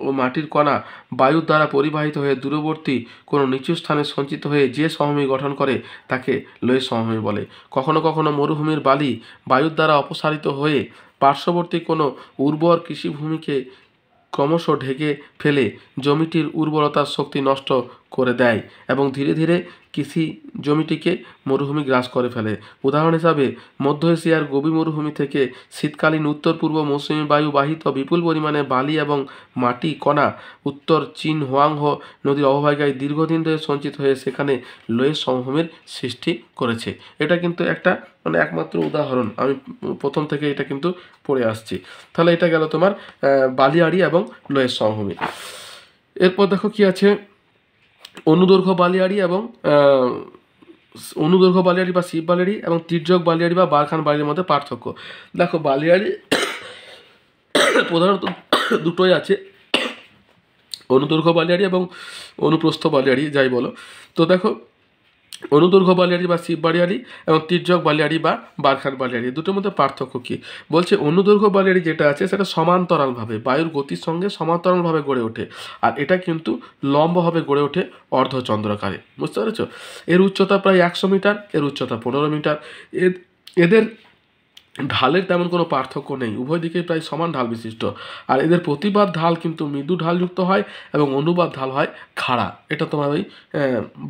ও মাটির কণা বায়ুর দ্বারা পরিবাহিত হয়ে দূরবর্তী কোনো নিচু স্থানে সঞ্চিত হয়ে যে সমভূমি গঠন করে তাকে লোয়েস সমভূমি বলে। কখনো কখনো মরুভূমির বালি বায়ুর দ্বারা অপসারিত হয়ে পার্শ্ববর্তী কোনো উর্বর কৃষিভূমিকে ক্রমশ ঢেকে ফেলে জমিটির উর্বরতার শক্তি নষ্ট করে দেয় এবং ধীরে ধীরে কৃষি জমিটিকে মরুভূমি গ্রাস করে ফেলে। উদাহরণ হিসাবে মধ্য এশিয়ার গোবি মরুভূমি থেকে শীতকালীন উত্তর পূর্ব মৌসুমী বায়ু বাহিত বিপুল পরিমাণে বালি এবং মাটি কণা উত্তর চীন হোয়াংহো নদীর অববাহিকায় দীর্ঘদিন ধরে সঞ্চিত হয়ে সেখানে লোয়েস সমভূমির সৃষ্টি করেছে। এটা কিন্তু একটা একমাত্র উদাহরণ, আমি প্রথম থেকে এটা কিন্তু পড়ে আসছি। তাহলে এটা গেল তোমার বালিয়াড়ি এবং লোয়েস সমভূমি। এরপর দেখো কি আছে, অনুদৈর্ঘ্য বালিয়াড়ি বা শিব বালিয়াড়ি এবং তির্যক বালিয়াড়ি বা বারখান বালিয়াড়ির মধ্যে পার্থক্য। দেখো, বালিয়াড়ি প্রধানত দুটোই আছে, অনুদৈর্ঘ্য বালিয়াড়ি এবং অনুপ্রস্থ বালিয়াড়ি যাই বলো। তো দেখো, অনুদৈর্ঘ্য বালিয়াড়ি বা শিব বালিয়াড়ি এবং তির্যক বালিয়াড়ি বা বারখান বালিয়াড়ি, দুটোর মধ্যে পার্থক্য কী? বলছে অনুদৈর্ঘ্য বালিয়াড়ি যেটা আছে সেটা সমান্তরালভাবে বায়ুর গতির সঙ্গে সমান্তরালভাবে গড়ে ওঠে, আর এটা কিন্তু লম্বভাবে গড়ে ওঠে অর্ধচন্দ্রাকারে। বুঝতে পেরেছো? এর উচ্চতা প্রায় 100 মিটার, এর উচ্চতা 15 মিটার। এদের ঢালের তেমন কোনো পার্থক্য নেই, উভয় দিকেই প্রায় সমান ঢাল বিশিষ্ট। আর এদের প্রতিবাদ ঢাল কিন্তু মৃদু ঢালযুক্ত হয় এবং অনুবাদ ঢাল হয় খাড়া। এটা তোমার ওই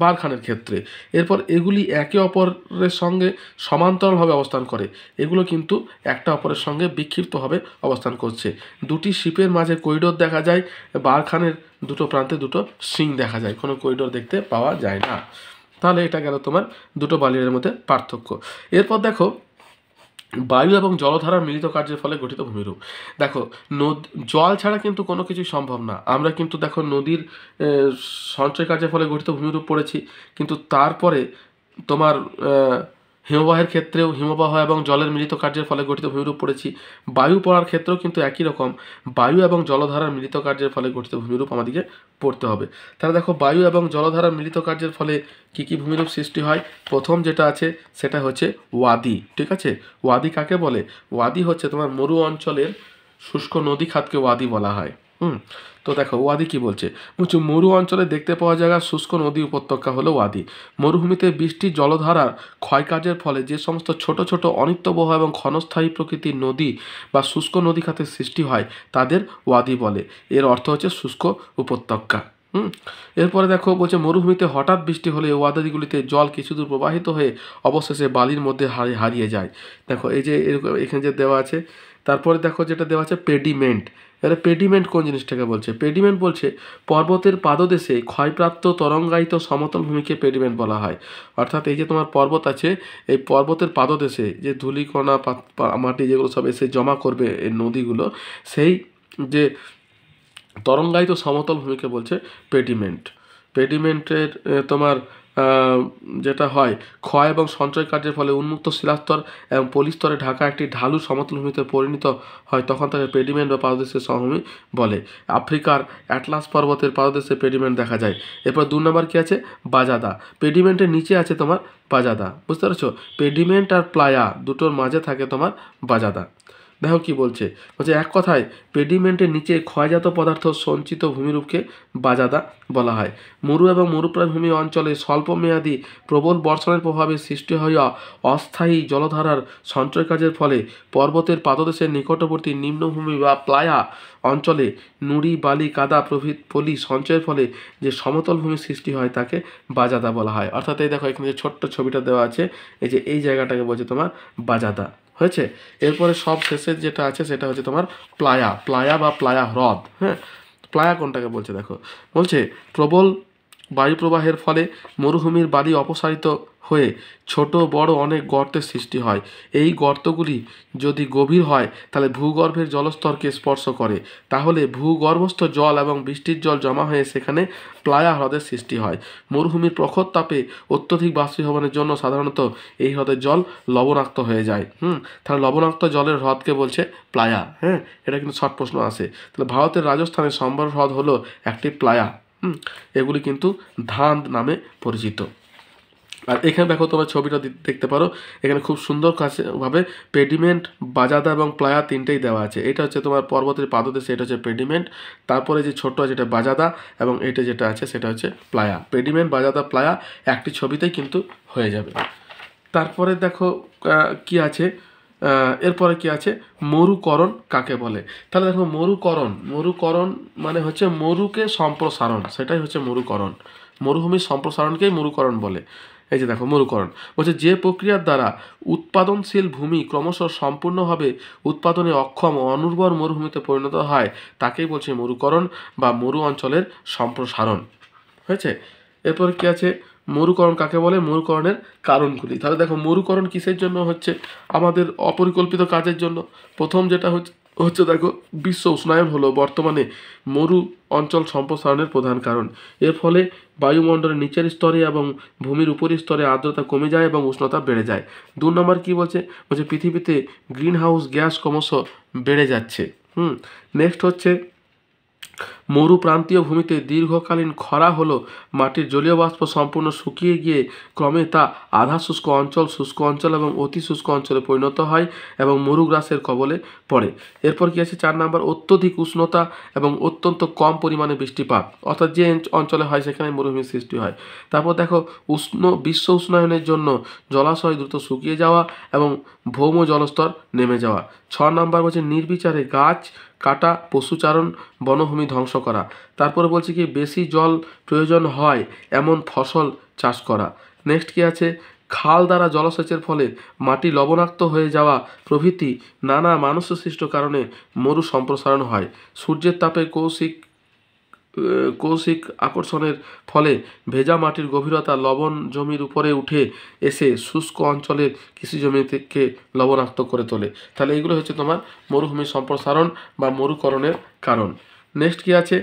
বারখানের ক্ষেত্রে। এরপর এগুলি একে অপরের সঙ্গে সমান্তরালভাবে অবস্থান করে, এগুলো কিন্তু একটা অপরের সঙ্গে বিক্ষিপ্তভাবে অবস্থান করছে। দুটি শিপের মাঝে করিডোর দেখা যায়, বারখানের দুটো প্রান্তে দুটো শিং দেখা যায়, কোনো করিডোর দেখতে পাওয়া যায় না। তাহলে এটা গেল তোমার দুটো বালিয়াড়ির মধ্যে পার্থক্য। এরপর দেখো বায়ু এবং জলধারার মিলিত কার্যের ফলে গঠিত ভূমিরূপ। দেখো জল ছাড়া কিন্তু কোনো কিছুই সম্ভব না। আমরা কিন্তু দেখো নদীর সঞ্চয় কার্যের ফলে গঠিত ভূমিরূপ পড়েছি, কিন্তু তারপরে তোমার হিমবাহের ক্ষেত্রেও হিমবাহ এবং জলের মিলিত কার্যের ফলে গঠিত ভূমিরূপ পড়েছি। বায়ু পড়ার ক্ষেত্রেও কিন্তু একই রকম বায়ু এবং জলধারার মিলিত কার্যের ফলে গঠিত ভূমিরূপ আমাদেরকে পড়তে হবে। তাহলে দেখো বায়ু এবং জলধারার মিলিত কার্যের ফলে কী কী ভূমিরূপ সৃষ্টি হয়? প্রথম যেটা আছে সেটা হচ্ছে ওয়াদি। ঠিক আছে, ওয়াদি কাকে বলে? ওয়াদি হচ্ছে তোমার মরু অঞ্চলের শুষ্ক নদী খাতকে ওয়াদি বলা হয়। তো দেখো ওয়াদি কি বলছে, মরু অঞ্চলে দেখতে পাওয়া জায়গা শুষ্ক নদী উপত্যকা হলো ওয়াদি। মরুভূমিতে বৃষ্টির জলধারার ক্ষয়কার্যের ফলে যে সমস্ত ছোট ছোট অনিত্যবহ এবং ক্ষণস্থায়ী প্রকৃতির নদী বা শুষ্ক নদী খাতের সৃষ্টি হয় তাদের ওয়াদি বলে। এর অর্থ হচ্ছে শুষ্ক উপত্যকা। এরপরে দেখো বলছে মরুভূমিতে হঠাৎ বৃষ্টি হলে ওয়াদিগুলিতে জল কিছু দূর প্রবাহিত হয়ে অবশেষে বালির মধ্যে হারিয়ে যায়। দেখো এই যে এখানে যে দেওয়া আছে, তারপরে দেখো যেটা দেওয়া আছে পেডিমেন্ট। এবারে পেডিমেন্ট কোন জিনিসটাকে বলছে? পেডিমেন্ট বলছে পর্বতের পাদদেশে ক্ষয়প্রাপ্ত তরঙ্গায়িত সমতল ভূমিকে পেডিমেন্ট বলা হয়। অর্থাৎ এই যে তোমার পর্বত আছে, এই পর্বতের পাদদেশে যে ধূলিকণা মাটি যেগুলো সব এসে জমা করবে এই নদীগুলো, সেই যে তরঙ্গায়িত সমতল ভূমিকে বলছে পেডিমেন্ট। পেডিমেন্টের তোমার যেটা হয় ক্ষয় এবং সঞ্চয় কার্যের ফলে উন্মুক্ত শিলাস্তর এবং পলিস্তরে ঢাকা একটি ঢালু সমতল ভূমিতে পরিণত হয়, তখন তাকে পেডিমেন্ট বা পাদদেশের সমভূমি বলে। আফ্রিকার অ্যাটলাস পর্বতের পাদদেশে পেডিমেন্ট দেখা যায়। এরপর 2 নম্বর কী আছে? বাজাদা। পেডিমেন্টের নিচে আছে তোমার বাজাদা। বুঝতে পারছো? পেডিমেন্ট আর প্লায়া দুটোর মাঝে থাকে তোমার বাজাদা। দেখো কি বলছে, এক কথায় পেডিমেন্টের নিচে ক্ষয়জাত পদার্থ সঞ্চিত ভূমিরূপকে বাজাদা বলা হয়। মরু এবং মরুপ্রায় ভূমি অঞ্চলে স্বল্পমেয়াদী প্রবল বর্ষণের প্রভাবে সৃষ্টি হওয়া অস্থায়ী জলধারার সঞ্চয় কাজের ফলে পর্বতের পাদদেশের নিকটবর্তী নিম্নভূমি বা প্লায়া অঞ্চলে নুড়ি বালি কাদা পলি সঞ্চয়ের ফলে যে সমতল ভূমি সৃষ্টি হয় তাকে বাজাদা বলা হয়। অর্থাৎ এই দেখো এখানে যে ছোট্ট ছবিটা দেওয়া আছে, এই যে এই জায়গাটাকে বলছে তোমার বাজাদা। হয়েছে? এরপরে সব শেষের যেটা আছে সেটা হচ্ছে তোমার প্লায়া। প্লায়া বা প্লায়া হ্রদ। হ্যাঁ, প্লায়া কোনটাকে বলছে দেখো, বলছে প্রবল বায়ু প্রবাহের ফলে মরুভূমির বালি অপসারিত হয়ে ছোট বড় অনেক গর্তের সৃষ্টি হয়। এই গর্তগুলি যদি গভীর হয় তাহলে ভূগর্ভের জলস্তরকে স্পর্শ করে, তাহলে ভূগর্ভস্থ জল এবং বৃষ্টির জল জমা হয়ে সেখানে প্লায়া হ্রদের সৃষ্টি হয়। মরুভূমির প্রখর তাপে অত্যধিক বাষ্পীভবনের জন্য সাধারণত এই হ্রদের জল লবণাক্ত হয়ে যায়। তাহলে লবণাক্ত জলের হ্রদকে বলছে প্লায়া। হ্যাঁ, এটা কিন্তু শর্ট প্রশ্ন আছে। তাহলে ভারতের রাজস্থানের সম্বর হ্রদ হলো একটি প্লায়া। এগুলি কিন্তু ধান নামে পরিচিত। আর এখানে দেখো তোমার ছবিটা দেখতে পারো, এখানে খুব সুন্দর কাছেভাবে পেডিমেন্ট, বাজাদা এবং প্লায়া তিনটেই দেওয়া আছে। এটা হচ্ছে তোমার পর্বতের পাদদেশে, এটা হচ্ছে পেডিমেন্ট, তারপরে যে ছোট্ট আছে এটা বাজাদা, এবং এটা যেটা আছে সেটা হচ্ছে প্লায়া। পেডিমেন্ট, বাজাদা, প্লায়া একটি ছবিতেই কিন্তু হয়ে যাবে। তারপরে দেখো কি আছে, এরপরে কি আছে, মরুকরণ কাকে বলে? তাহলে দেখো মরুকরণ মানে হচ্ছে মরুকে সম্প্রসারণ, সেটাই হচ্ছে মরুকরণ। মরুভূমির সম্প্রসারণকেই মরুকরণ বলে। এই যে দেখো মরুকরণ বলছে যে প্রক্রিয়ার দ্বারা উৎপাদনশীল ভূমি ক্রমশ সম্পূর্ণভাবে উৎপাদনে অক্ষম ও অনুর্বর মরুভূমিতে পরিণত হয় তাকেই বলছে মরুকরণ বা মরু অঞ্চলের সম্প্রসারণ। হয়েছে? এরপর কি আছে, মরুকরণ কাকে বলে? মরুকরণের কারণগুলি। তাহলে দেখো মরুকরণ কিসের জন্য হচ্ছে? আমাদের অপরিকল্পিত কাজের জন্য। প্রথম যেটা হচ্ছে দেখো বিশ্ব উষ্ণায়ন হলো বর্তমানে মরু অঞ্চল সম্প্রসারণের প্রধান কারণ। এর ফলে বায়ুমণ্ডলের নিচের স্তরে এবং ভূমির উপরের স্তরে আর্দ্রতা কমে যায় এবং উষ্ণতা বেড়ে যায়। 2 নম্বর কী বলছে, পৃথিবীতে গ্রিন হাউস গ্যাস ক্রমশ বেড়ে যাচ্ছে। নেক্সট হচ্ছে মরুপ্রান্তীয় ভূমিতে দীর্ঘকালীন খরা হলো মাটির জলীয় বাষ্প সম্পূর্ণ শুকিয়ে গিয়ে ক্রমে তা আধা শুষ্ক অঞ্চল, শুষ্ক অঞ্চল এবং অতি শুষ্ক অঞ্চলে পরিণত হয় এবং মরুগ্রাসের কবলে পড়ে। এরপর কি আছে 4 নম্বর, অত্যধিক উষ্ণতা এবং অত্যন্ত কম পরিমাণে বৃষ্টিপাত, অর্থাৎ যে অঞ্চলে হয় সেখানে মরুভূমির সৃষ্টি হয়। তারপর দেখো বিশ্ব উষ্ণায়নের জন্য জলাশয় দ্রুত শুকিয়ে যাওয়া এবং ভৌম জলস্তর নেমে যাওয়া। 6 নম্বর বলছে নির্বিচারে গাছ কাটা, পশুচারণ, বনভূমি ধ্বংস করা। তারপরে বলছে কি বেশি জল প্রয়োজন হয় এমন ফসল চাষ করা। নেক্সট কি আছে, খাল দ্বারা জলসেচের ফলে মাটি লবণাক্ত হয়ে যাওয়া প্রভৃতি নানা মানুষ সৃষ্ট কারণে মরু সম্প্রসারণ হয়। সূর্যের তাপে কৌশিক আকর্ষণের ফলে ভেজা মাটির গভীরতা লবণ জমির উপরে উঠে এসে শুষ্ক অঞ্চলের কৃষি জমিকে লবণাক্ত করে তোলে। তাহলে এইগুলো হচ্ছে তোমার মরুভূমির সম্প্রসারণ বা মরুকরণের কারণ। নেক্সট কি আছে,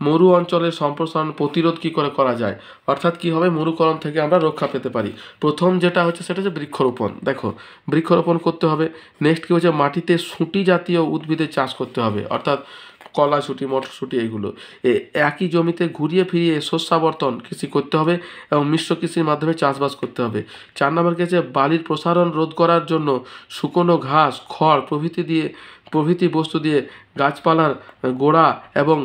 মরু অঞ্চলের সম্প্রসারণ প্রতিরোধ কী করে করা যায়, অর্থাৎ কী হবে মরুকরণ থেকে আমরা রক্ষা পেতে পারি। প্রথম যেটা হচ্ছে সেটা হচ্ছে বৃক্ষরোপণ। দেখো বৃক্ষরোপণ করতে হবে। নেক্সট কী হচ্ছে, মাটিতে শুঁটি জাতীয় উদ্ভিদের চাষ করতে হবে, অর্থাৎ কলাশুঁটি, মটরশুঁটি, এইগুলো একই জমিতে ঘুরিয়ে ফিরিয়ে শস্যাবর্তন কৃষি করতে হবে এবং মিশ্র কৃষির মাধ্যমে চাষবাস করতে হবে। 4 নম্বর হচ্ছে বালির প্রসারণ রোধ করার জন্য শুকনো ঘাস, খড় প্রভৃতি বস্তু দিয়ে গাছপালার গোড়া এবং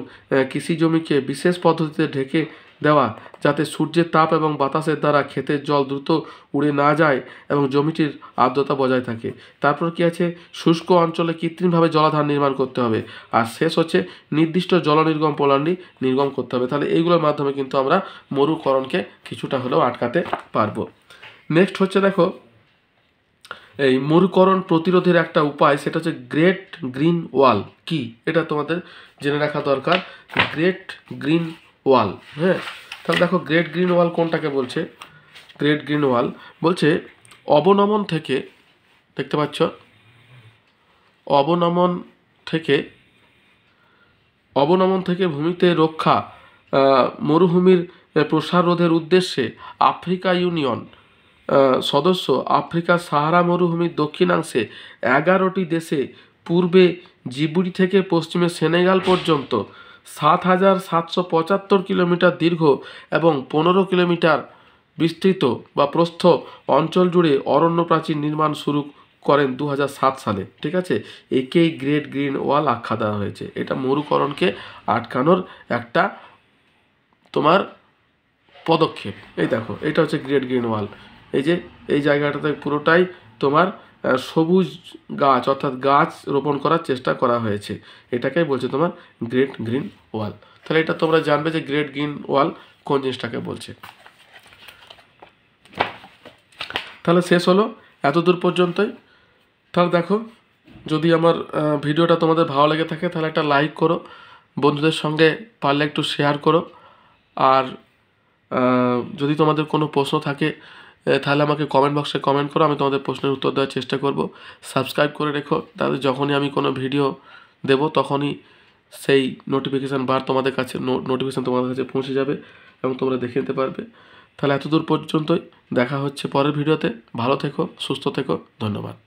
কৃষি জমিকে বিশেষ পদ্ধতিতে ঢেকে দেওয়া, যাতে সূর্যের তাপ এবং বাতাসের দ্বারা ক্ষেতের জল দ্রুত উড়ে না যায় এবং জমিটির আর্দ্রতা বজায় থাকে। তারপর কি আছে, শুষ্ক অঞ্চলে কৃত্রিমভাবে জলাধার নির্মাণ করতে হবে। আর শেষ হচ্ছে নির্দিষ্ট জলনির্গম প্রণালী নির্গম করতে হবে। তাহলে এইগুলোর মাধ্যমে কিন্তু আমরা মরুকরণকে কিছুটা হলেও আটকাতে পারবো। নেক্সট হচ্ছে দেখো এই মরুকরণ প্রতিরোধের একটা উপায়, সেটা হচ্ছে গ্রেট গ্রিন ওয়াল। কি এটা তোমাদের জেনে রাখা দরকার, গ্রেট গ্রিন ওয়াল। হ্যাঁ, তাহলে দেখো গ্রেট গ্রিন ওয়াল কোনটাকে বলছে। গ্রেট গ্রিন ওয়াল বলছে অবনমন থেকে, দেখতে পাচ্ছ, অবনমন থেকে ভূমিতে রক্ষা, মরুভূমির প্রসার রোধের উদ্দেশ্যে আফ্রিকা ইউনিয়ন সদস্য আফ্রিকার সাহারা মরুভূমির দক্ষিণাংশে 11টি দেশে, পূর্বে জিবুটি থেকে পশ্চিমে সেনেগাল পর্যন্ত 7,775 কিলোমিটার দীর্ঘ এবং 15 কিলোমিটার বিস্তৃত বা প্রস্থ অঞ্চল জুড়ে অরণ্য প্রাচীর নির্মাণ শুরু করেন 2007 সালে। ঠিক আছে, একেই গ্রেট গ্রিন ওয়াল আখ্যা দেওয়া হয়েছে। এটা মরুকরণকে আটকানোর একটা তোমার পদক্ষেপ। এই দেখো এটা হচ্ছে গ্রেট গ্রিন ওয়াল। এই যে এই জায়গাটাতে পুরোটাই তোমার সবুজ গাছ, অর্থাৎ গাছ রোপণ করার চেষ্টা করা হয়েছে। এটাকেই বলছে তোমার গ্রেট গ্রিন ওয়াল। তাহলে এটা তোমরা জানবে যে গ্রেট গ্রিন ওয়াল কোন জিনিসটাকে বলছে। তাহলে শেষ হলো এতদূর পর্যন্তই। তাহলে দেখো যদি আমার ভিডিওটা তোমাদের ভালো লেগে থাকে তাহলে একটা লাইক করো, বন্ধুদের সঙ্গে পারলে একটু শেয়ার করো। আর যদি তোমাদের কোনো প্রশ্ন থাকে তাহলে আমাকে কমেন্ট বক্সে কমেন্ট করো, আমি তোমাদের প্রশ্নের উত্তর দেওয়ার চেষ্টা করব। সাবস্ক্রাইব করে রেখো, তাহলে যখনই আমি কোনো ভিডিও দেব তখনই সেই নোটিফিকেশান তোমাদের কাছে পৌঁছে যাবে এবং তোমরা দেখে নিতে পারবে। তাহলে এতদূর পর্যন্তই, দেখা হচ্ছে পরের ভিডিওতে। ভালো থেকো, সুস্থ থেকো, ধন্যবাদ।